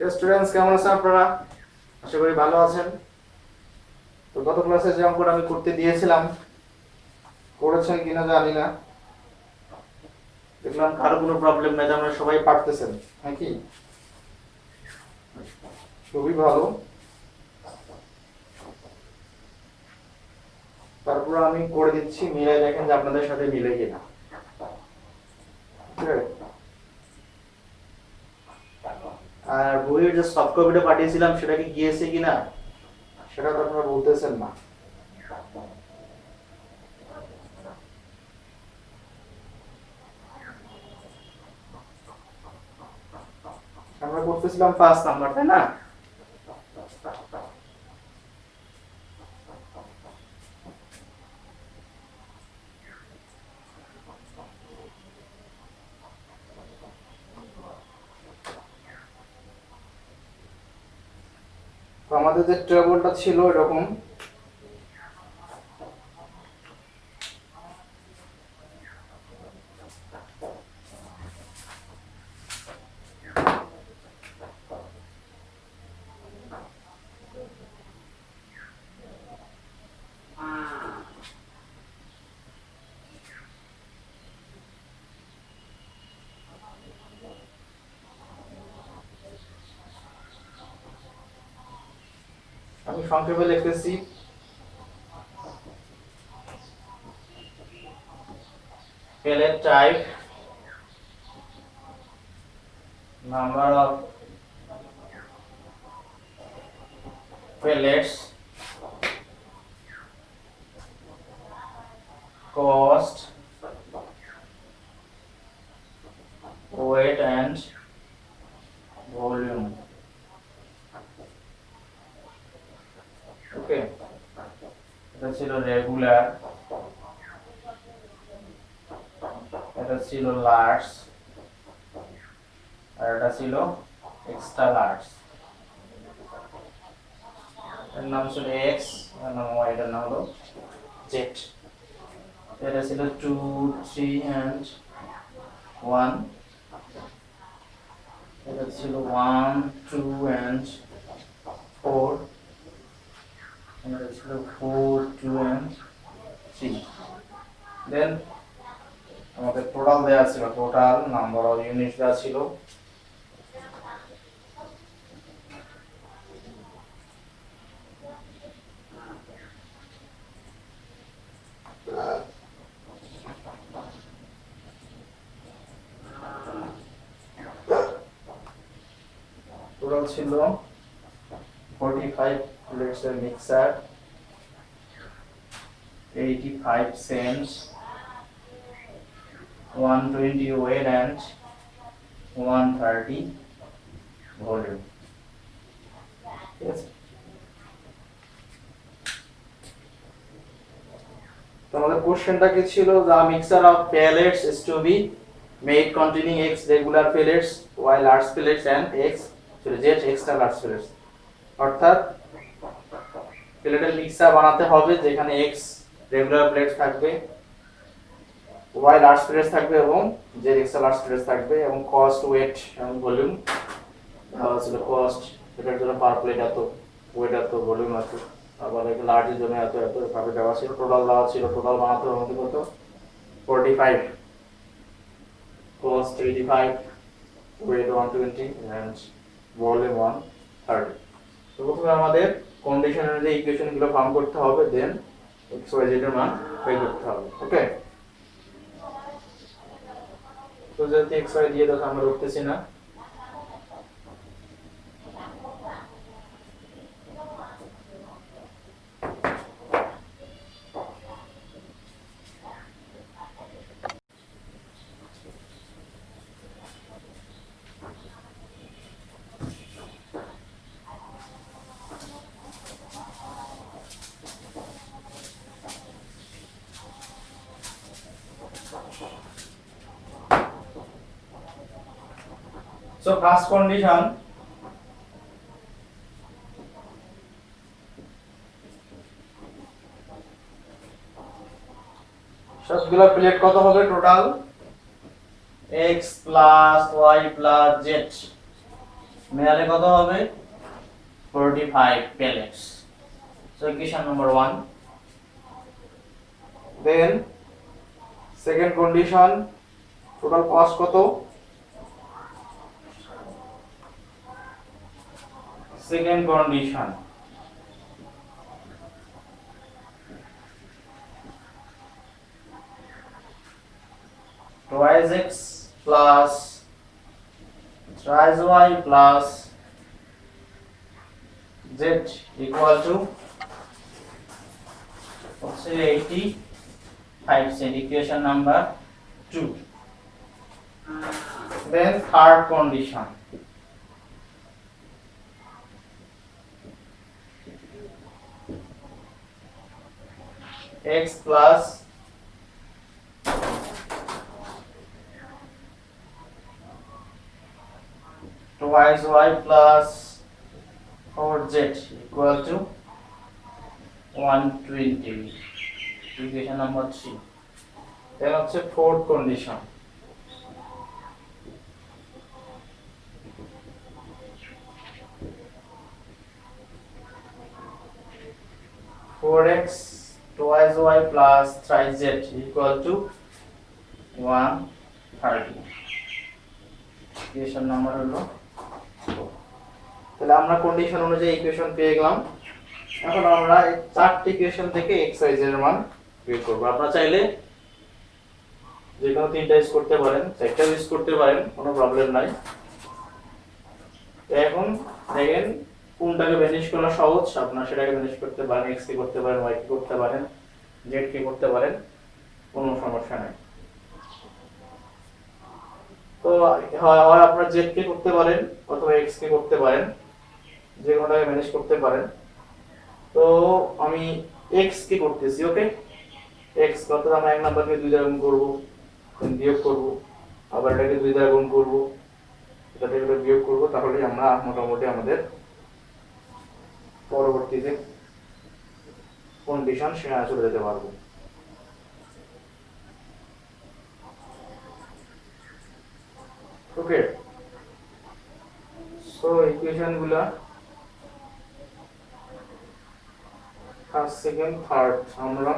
Students কেমন আছেন আপনারা? আশা করি ভালো আছেন। তো গত ক্লাসে যে অঙ্কটা আমি করতে দিয়েছিলাম করেছেন কিনা জানি না। দেখলাম কারো কোনো প্রবলেম নাই, আমরা সবাই পারতেছেন নাকি? খুবই ভালো। তারপর আমি করে দিচ্ছি, মিলাই দেখেন যে আপনাদের সাথে মিলে কিনা। ঠিক আছে? আর বইয়ের যে সফট কপিটা পাঠিয়েছিলাম সেটা কি গিয়েছে কিনা সেটা তো আপনারা বলতেছেন না। আমরা করতেছিলাম 5 নাম্বার, তাই না? তো আমাদের যে ট্রাবলটা ছিল এরকম, আমি সংক্ষেপে লিখতেছি। pellet type, number of pellets, cost, weight and volume. ওকে, এটা ছিল রেগুলার, এটা ছিল লার্জ, আর এটা ছিল এক্সট্রা লার্জ। এর নাম ছিল এক্স, এর নাম ওয়াই, এটার নাম হলো জেড। এটা ছিল 2, 3 and 1, এটা ছিল 1, 2 and 4, এটা ছিল 4, 2 and 3। দেন আমাদের টোটাল দেওয়া ছিল, টোটাল নাম্বার অফ ইউনিট দেওয়া ছিল। টোটাল ছিল 45 প্লেটস এর mixer, 85 cents, 120 weight and 130 volume. ঠিক আছে, তো আমাদের কোশ্চেনটা কি ছিল? the mixture of pellets is to be made containing x regular pellets, y large pellets and x z extra large pellets। অর্থাৎ প্লেটের মিক্সার বানাতে হবে যেখানে x রেগুলার প্লেট থাকবে, y লার্জ প্লেট থাকবে এবং z এক্সট্রা লার্জ প্লেট থাকবে, এবং কস্ট, ওয়েট এবং ভলিউম দেওয়া ছিল। কস্ট এটার জন্য পার প্লেট এত, ওয়েট এত, ভলিউম এত, আবার লার্জের জন্য এত এত ভাবে দেওয়া ছিল। টোটাল দেওয়া ছিল, টোটাল বানাতে হবে আমাদের কত? 45, cost 85, weight 120 and volume 130। তো প্রথমে আমাদের কন্ডিশন অনুযায়ী ইকুয়েশন গুলো ফর্ম করতে হবে, দেন x y z এর মান বের করতে হবে। ওকে, তো যদি x y দিয়ে দাও আমরা উঠতেছি না। So first condition, সবগুলা প্লেট কত হবে total? x plus y plus z মেয়ালে কত হবে 45 pellets. So equation number 1. Then second condition, total cost কত? Second condition, twice x plus thrice y plus z equal to 85 cent, equation number 2. Then third condition, x plus twice y plus 4z equal to 120, equation number 3. Then হচ্ছে fourth condition, four x twice y plus thrice z equal to 130, equation number হলো। তাহলে আমরা condition অনুযায়ী equation পেয়ে গেলাম। এখন আমরা এই চারটি ইকুয়েশন থেকে x y z এর মান বের করব। আপনারা চাইলে যে কোনো তিনটা ইউজ করতে পারেন, চারটা ইউজ করতে পারেন, কোনো প্রবলেম নাই। তো এখন দেখেন কোনটাকে ভ্যানিশ করা সহজ, আপনারা সেটাকে ভ্যানিশ করতে পারেন, x কে করতে পারেন, y কে করতে পারেন, z কে করতে পারেন, কোনো সমস্যা নাই। তো হয় আপনারা z কে করতে পারেন অথবা x কে করতে পারেন, যে কোনটাকে ম্যানেজ করতে পারেন। তো আমি x কে করতেছি, ওকে। x কত, আমরা এক নাম্বারকে 2 দ্বারা গুণ করব, দেন বিয়োগ করব, আবার এটাকে 2 দ্বারা গুণ করব, এটা থেকে বিয়োগ করব, তাহলে আমরা মোটামুটি আমাদের পরবর্তীতে কন্ডিশন সেটা চলে যেতে পারবো। ওকে, সো ইকুয়েশন গুলা ফার্স্ট সেকেন্ড থার্ড, আমরা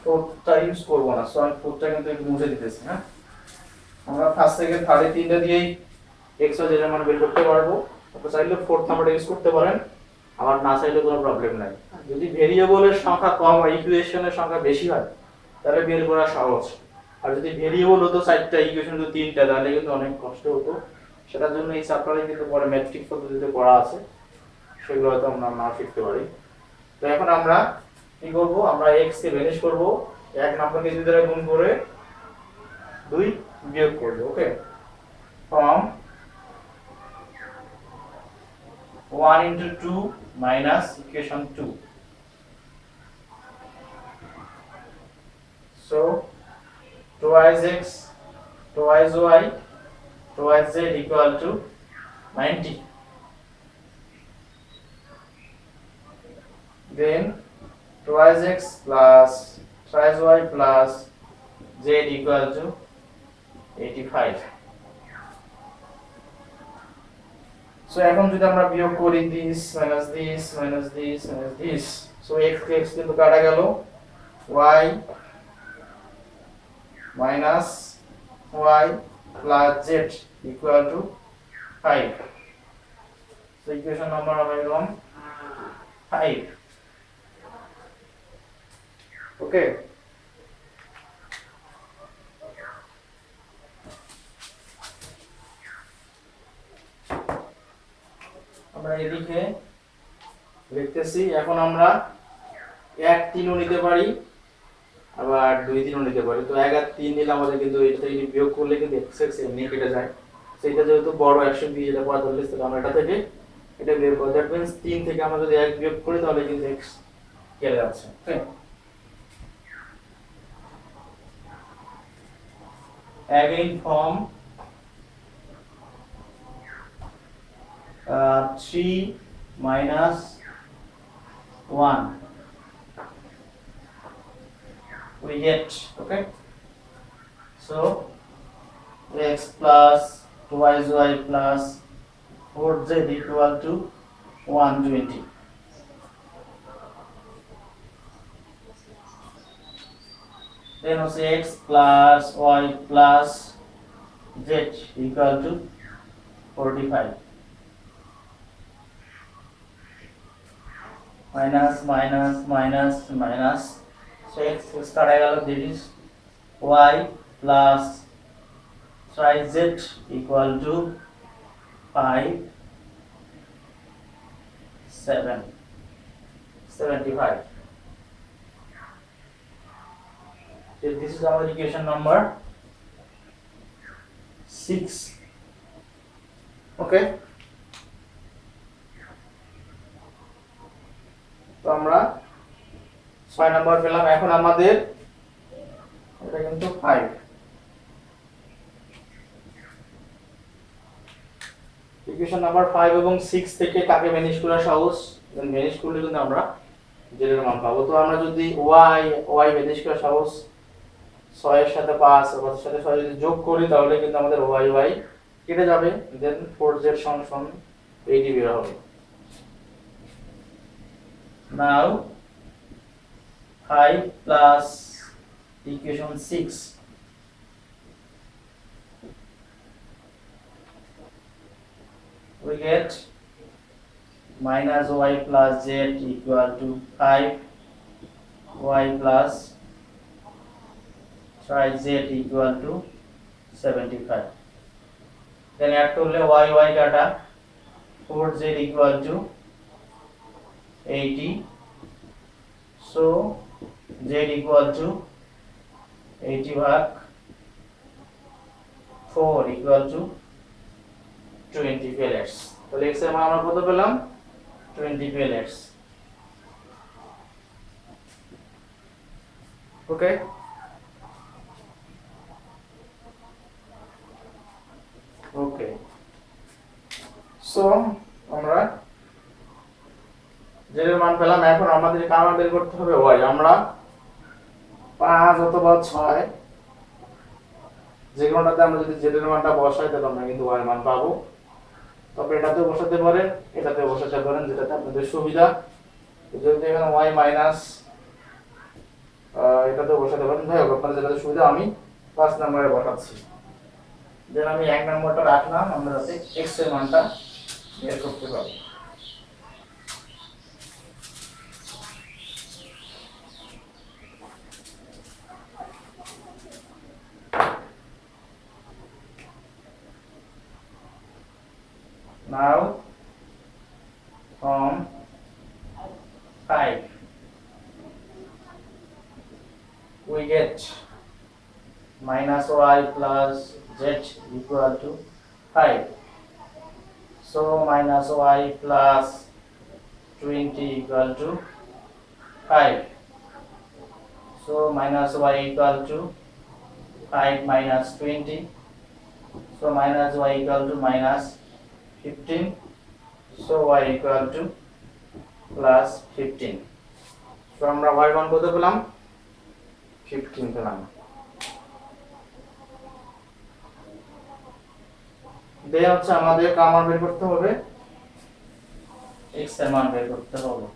ফোর্থটা ইউজ করব না, সো আমি ফোর্থটা কিন্তু একটু মুছে দিতেছি। হ্যাঁ, আমরা ফার্স্ট সেকেন্ড থার্ডে তিনটা দিয়েই x ও z এর মান বের করতে পারবো। আপনি চাইলে ফোর্থ নাম্বারটা ইউজ করতে পারেন, আবার না চাইলে কোনো প্রবলেম নাই। যদি ভেরিয়েবলের সংখ্যা কম হয়, ইকুয়েশনের সংখ্যা বেশি হয়, তাহলে বের করা সহজ। আর যদি ভেরিয়েবল হতো 4টা, ইকুয়েশন হতো 3টা, তাহলে কিন্তু অনেক কষ্ট হতো। সেটার জন্য এই চ্যাপ্টারে কিন্তু পরে ম্যাট্রিক্স পদ্ধতিতে পড়া আছে, সেগুলো হয়তো আমরা না শিখতে পারি। তো এখন আমরা কি করব, আমরা x কে ভ্যানিশ করব, এক নাম্বারকে 2 দ্বারা গুণ করে 2 বিয়োগ করব। ওকে, from 1 into 2 minus equation 2. So twice x twice y twice z equal to 90. Then twice x plus thrice y plus z equal to 85. So এখন যদি আমরা বিয়োগ করি this minus this minus this minus this, so x কিন্তু কাটা গেল, y minus y plus z equal to 5. So equation number আমরা পেলাম 5. ওকে, আমরা এদিকে লিখতেছি। এখন আমরা 1 3 ও নিতে পারি, আবার 2 3 ও নিতে পারি। তো 1 আর 3 নিলে আমাদের কিন্তু এটা থেকে বিয়োগ করলে কিন্তু x এমনি কেটে যায়। সেটা যেহেতু বড় 120, এটা 45, তাহলে আমরা এটা থেকে এটা বের করব। দ্যাট মিন্স 3 থেকে আমরা যদি 1 বিয়োগ করি তাহলে কিন্তু x কেটে যাচ্ছে। ওকে, again from 3 minus 1 we get, okay, so x plus twice y plus 4z equal to 120. Then also x plus y plus z equal to 45. Minus minus minus minus. So x কাটা গেল, that is y plus 3z equal to 5 7 75. So this is our equation number 6. Okay, তো আমরা 6 number পেলাম। এখন আমাদের এটা কিন্তু 5, equation number 5 এবং 6 থেকে কাকে ভ্যানিশ করা সহজ, দেন ভ্যানিশ করলে কিন্তু আমরা z এর মান পাবো। তো আমরা যদি y ভ্যানিশ করা সহজ, 6 এর সাথে 5 আর 5 এর সাথে 6 যদি যোগ করি তাহলে কিন্তু আমাদের y কেটে যাবে, দেন 4z সমান 80 বের হবে। নাও 5 plus equation 6 we get minus y plus z equal to 5 y plus 3z equal to 75. Then add করলে y কাটা 4z equal to 80. So z equal to 80 ভাগ 4 equal to 20 pellets. তাহলে x এর মান আমরা কত পেলাম? 20 pellets. Okay, okay, so আমরা z এর মান পেলাম। এখন আমাদের কার মান বের করতে হবে? y। আমরা 5 অথবা 6 যে কোনটাতে আমরা যদি z এর মানটা বসাই তাহলে আমরা কিন্তু y এর মান পাবো। তবে এটাতেও বসাতে পারেন, এটাতেও বসাতে পারেন, যেটাতে আপনাদের সুবিধা। যদি এখানে y মাইনাস এটাতেও বসাতে পারেন, যাই হোক আপনাদের যেটাতে সুবিধা। আমি 5 নম্বরে বসাচ্ছি, দেন আমি 1 নম্বরটা রাখলাম, আমরা যাতে x এর মানটা বের করতে পারি। Now from 5 we get minus y plus z equal to 5. So minus y plus 20 equal to 5. So minus y equal to 5 minus 20. So minus y equal to minus 15. So y equal to plus 15. So আমরা y মান কত পেলাম? 15 পেলাম। দেন হচ্ছে আমাদের কার মান বের করতে হবে? x এর মান বের করতে হবে।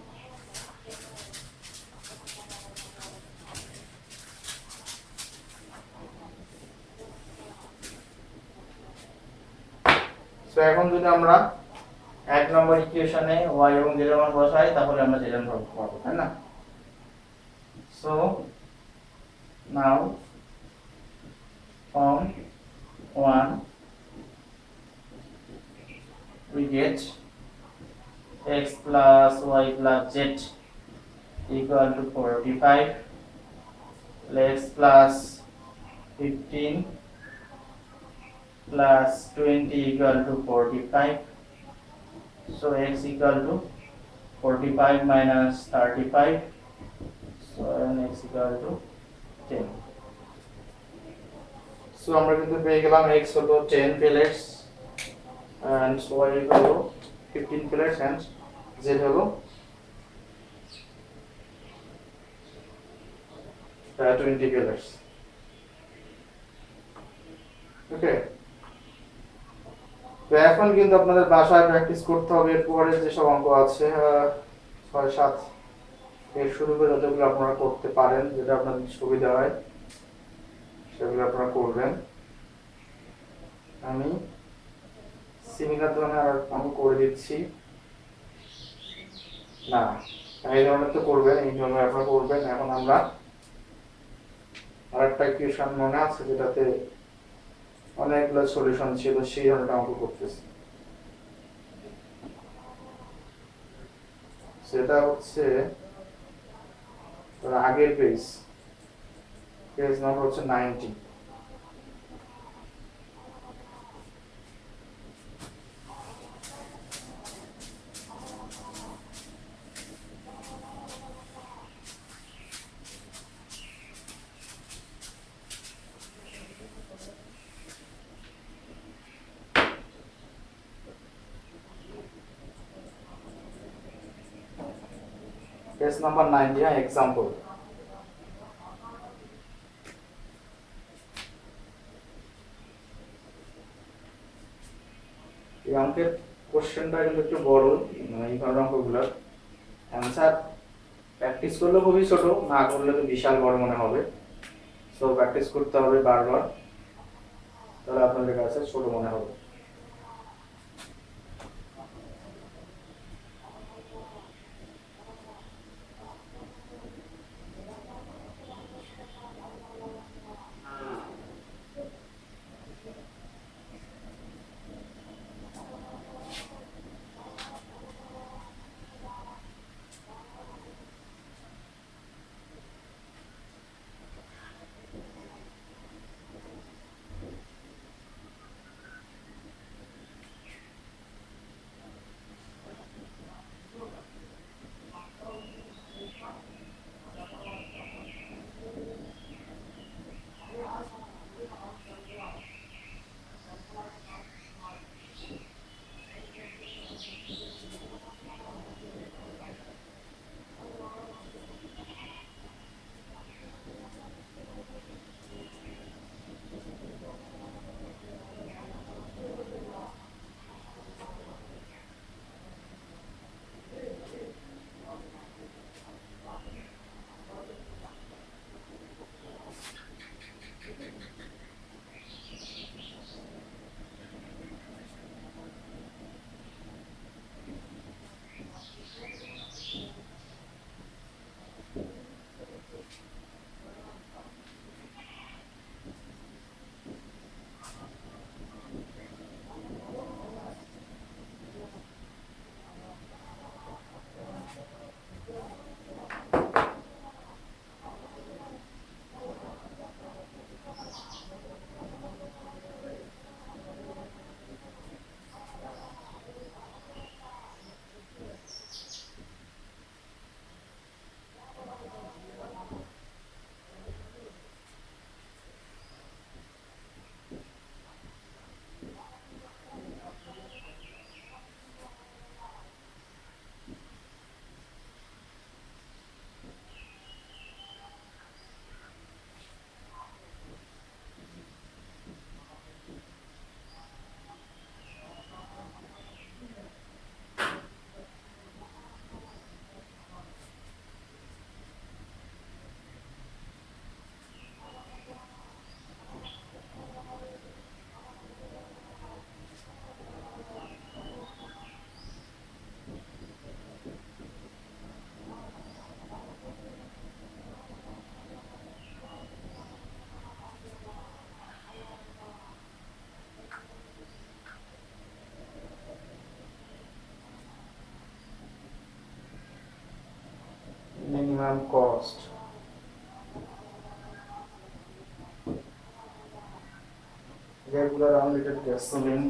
সো এখন যদি আমরা 1 নম্বর ইকুয়েশনে y এবং z এর মান বসাই তাহলে আমরা z এর মান পাবো, তাই না? So now from 1 we get x plus y plus z equal to 45, x plus 15 plus 20 equal to 45. So x equal to 45 minus 35. So x equal to 10. So আমরা কিন্তু পেয়ে গেলাম x হলো 10 pellets and y হলো 15 pellets and z হলো 20 pellets. Okay, তো এখন কিন্তু আপনাদের বাসায় প্র্যাকটিস করতে হবে। এরপরে যেসব অঙ্ক আছে 6, 7 এর শুরু করে যতগুলো আপনারা করতে পারেন, যেটা আপনাদের সুবিধা হয় সেগুলো আপনারা করবেন। আমি সিমিলার ধরনের আর অঙ্ক করে দিচ্ছি না, এই ধরনের তো করবেন, এই ধরনের আপনারা করবেন। এখন আমরা আরেকটা ইকুয়েশন মনে আছে যেটাতে অনেকগুলো সলিউশন ছিল, সেই ধরনের অঙ্ক করতেছি। সেটা হচ্ছে আগের পেজ নাম্বার হচ্ছে 90। পেজ নাম্বার 90, হ্যাঁ, এক্সাম্পল। এই অঙ্কের কোশ্চেনটা কিন্তু একটু বড়, এই ধরনের অঙ্কগুলোর অ্যান্সার প্র্যাকটিস করলে খুবই ছোট, না করলে তো বিশাল বড় মনে হবে। সো প্র্যাকটিস করতে হবে বারবার, তাহলে আপনাদের কাছে ছোট মনে হবে। Minimum cost, regular unlimited gasoline,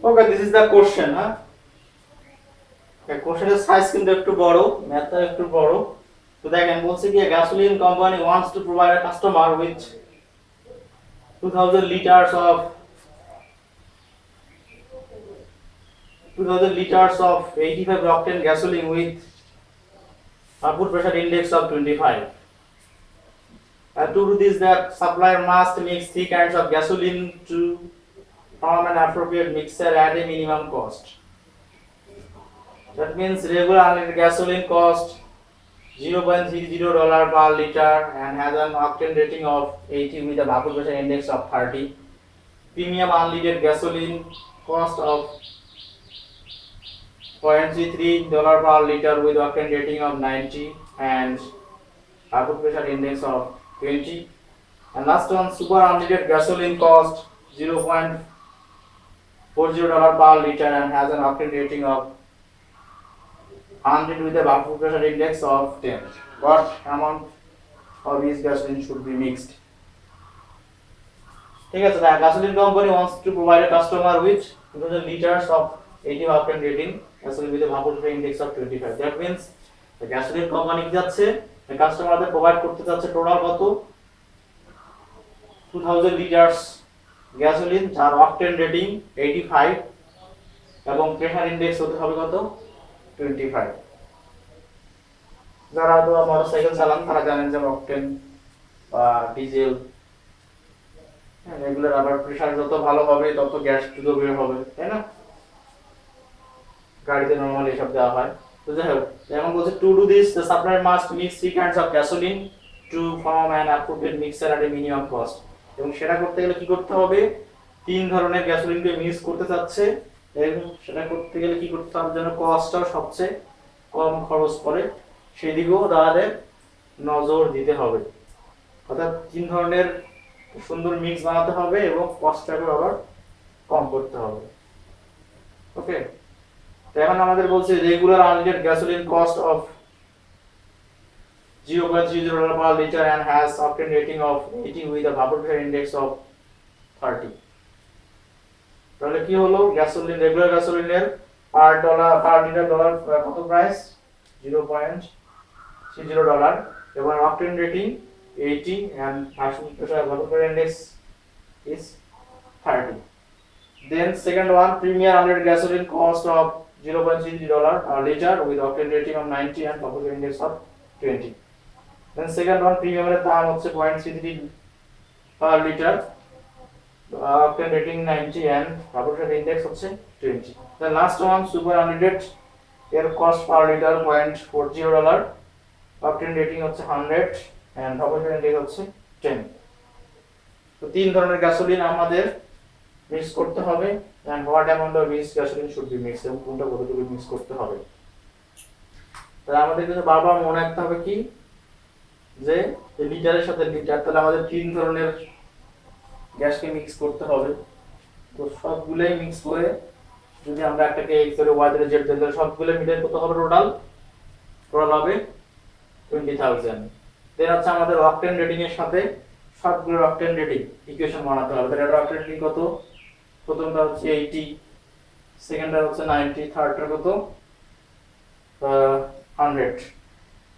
okay, this is the question. হ্যাঁ, কোশ্চেনের সাইজ কিন্তু একটু বড়, ম্যাথটা একটু বড়। তো দেখেন বলছে কি, gasoline company wants to provide a customer with 2000 liters of 2000 liters of 85 octane gasoline with output pressure index of 25. To do this, the supplier must mix 3 kinds of gasoline to form an appropriate mixture at a minimum cost. That means regular unleaded gasoline cost $0.30 per liter and has an octane rating of 80 with a vapor pressure index of 30. Premium unleaded gasoline cost of $0.33 per liter with octane rating of 90 and vapor pressure index of 20. And last one, super unleaded gasoline cost $0.40 per liter and has an octane rating of 100 with a vapor pressure index of 10. What amount of each gasoline should be mixed? ঠিক আছে, gasoline company wants to provide a customer with 2000 liters of 80 octane rating gasoline with a vapor pressure index of 25. That means the gasoline company কি যাচ্ছে, কাস্টমারদের provide করতে যাচ্ছে total কত 2000 লিটারস gasoline যার octane rating 85 এবং প্রেসার ইনডেক্স হতে হবে কত 25। যারা তো মোটরসাইকেল চালান তারা জানেন যে অকটেন বা ডিজেল রেগুলার, আবার প্রেসার যত ভালো হবে তত গ্যাস দ্রুত বের হবে, তাই না? গাড়িতে নরমালি এসব দেওয়া হয়। তো যাই হোক, এখন বলছে to do this the supplier must mix 3 kinds of gasoline to form an appropriate mixture at a minimum cost। এবং সেটা করতে গেলে কি করতে হবে, 3 ধরনের গ্যাসোলিনকে মিক্স করতে চাচ্ছে, এবং সেটা করতে গেলে কি করতে হবে যেন কস্টটাও সবচেয়ে কম খরচ পড়ে সেদিকেও তাদের নজর দিতে হবে। অর্থাৎ 3 ধরনের সুন্দর মিক্স বানাতে হবে এবং কস্টটাকে আবার কম করতে হবে। ওকে, তো এখন আমাদের বলছে regular unleaded gasoline cost of $0.30 per liter and has octane rating of 80 with a vapor pressure index of 30। তাহলে কি হলো, গ্যাসোলিন রেগুলার গ্যাসোলিনের পার লিটার ডলার কত প্রাইস $0.30 এবং octane rating 80 and vapor pressure index is 30। Then second one, premium unleaded gasoline cost of $0.30 per liter with octane rating of 90 and vapor pressure index of 20। Then second one, premium এর দাম হচ্ছে 0.33 per liter, octane rating 90 and vapor pressure index হচ্ছে 20। Then last one, super unleaded এর cost per liter $0.40, octane rating হচ্ছে 100 and vapor pressure index হচ্ছে 10। তো 3 ধরনের gasoline আমাদের মিক্স করতে হবে and what amount of each gasoline should be mixed, এবং কোনটা কতটুকু মিক্স করতে হবে। তাহলে আমাদের কিন্তু বারবার মনে রাখতে হবে কি যে লিটারের সাথে লিটার, তাহলে আমাদের 3 ধরনের গ্যাসকে মিক্স করতে হবে। তো সবগুলোই মিক্স করে যদি আমরা একটাকে x ধরে y ধরে z ধরে তাহলে সবগুলো মিলে কত হবে টোটাল হবে 20000। দেন হচ্ছে আমাদের অকটেন রেটিং এর সাথে সবগুলো অকটেন রেটিং ইকুয়েশন বানাতে হবে। তাহলে এটা অকটেন রেটিং কত, প্রথমটা হচ্ছে 80, সেকেন্ডটা হচ্ছে 90, থার্ডটা কত 100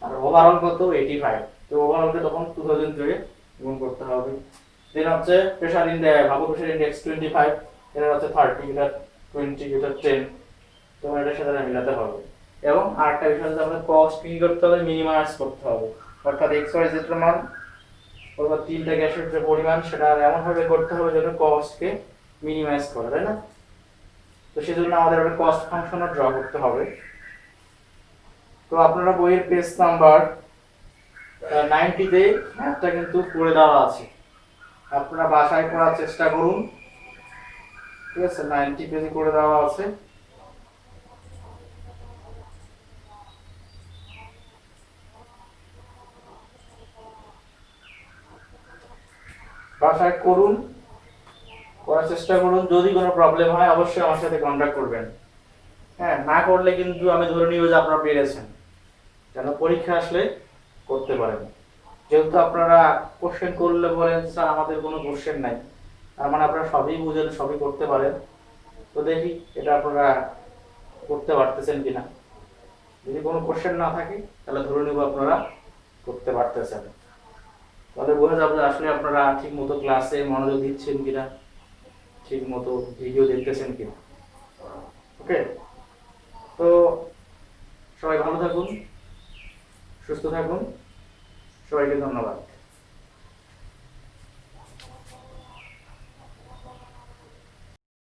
আর ওভারঅল কত 85। তো ওভারঅলকে তখন 2000 ধরে গুণ করতে হবে। দেন হচ্ছে প্রেসার ইনডেক্স, ভাপর প্রেসার ইনডেক্স 25, এটা হচ্ছে 30, এটা 20, এটা 10, তো এটার সাথে মিলাতে হবে। এবং আরেকটা বিষয় হচ্ছে আমাদের কস্ট কি করতে হবে, মিনিমাইজ করতে হবে। অর্থাৎ x y z এর মান অথবা 3টা গ্যাসের যে পরিমাণ সেটা এমন ভাবে করতে হবে যেন কস্টকে মিনিমাইজ করে, তাই না? তো সেজন্য আমাদের একটা কস্ট ফাংশনও ড্র করতে হবে। তো আপনারা বইয়ের পেজ নাম্বার 90 তে ম্যাথটা কিন্তু করে দেওয়া আছে, আপনারা বাসায় করার চেষ্টা করুন, ঠিক আছে? 90 পেজে করে দেওয়া আছে। বাসায় করুন, করার চেষ্টা করুন। যদি কোনো প্রবলেম হয় অবশ্যই আমার সাথে কন্টাক্ট করবেন। হ্যাঁ, না করলে কিন্তু আমি ধরে নিব যে আপনারা পেরেছেন, যেন পরীক্ষা আসলে করতে পারেন। যেহেতু আপনারা কোশ্চেন করলে বলেন স্যার আমাদের কোনো কোশ্চেন নাই, তার মানে আপনারা সবই বুঝেন, সবই করতে পারেন। তো দেখি এটা আপনারা করতে পারতেছেন কিনা। যদি কোনো কোশ্চেন না থাকে তাহলে ধরে নেব আপনারা করতে পারতেছেন, তাহলে বোঝা যাবে আসলে আপনারা ঠিক মতো ক্লাসে মনোযোগ দিচ্ছেন কিনা, ঠিক মতো ভিডিও দেখতেছেন কিনা। ওকে, তো সবাই ভালো থাকুন, সুস্থ থাকুন, সবাইকে ধন্যবাদ।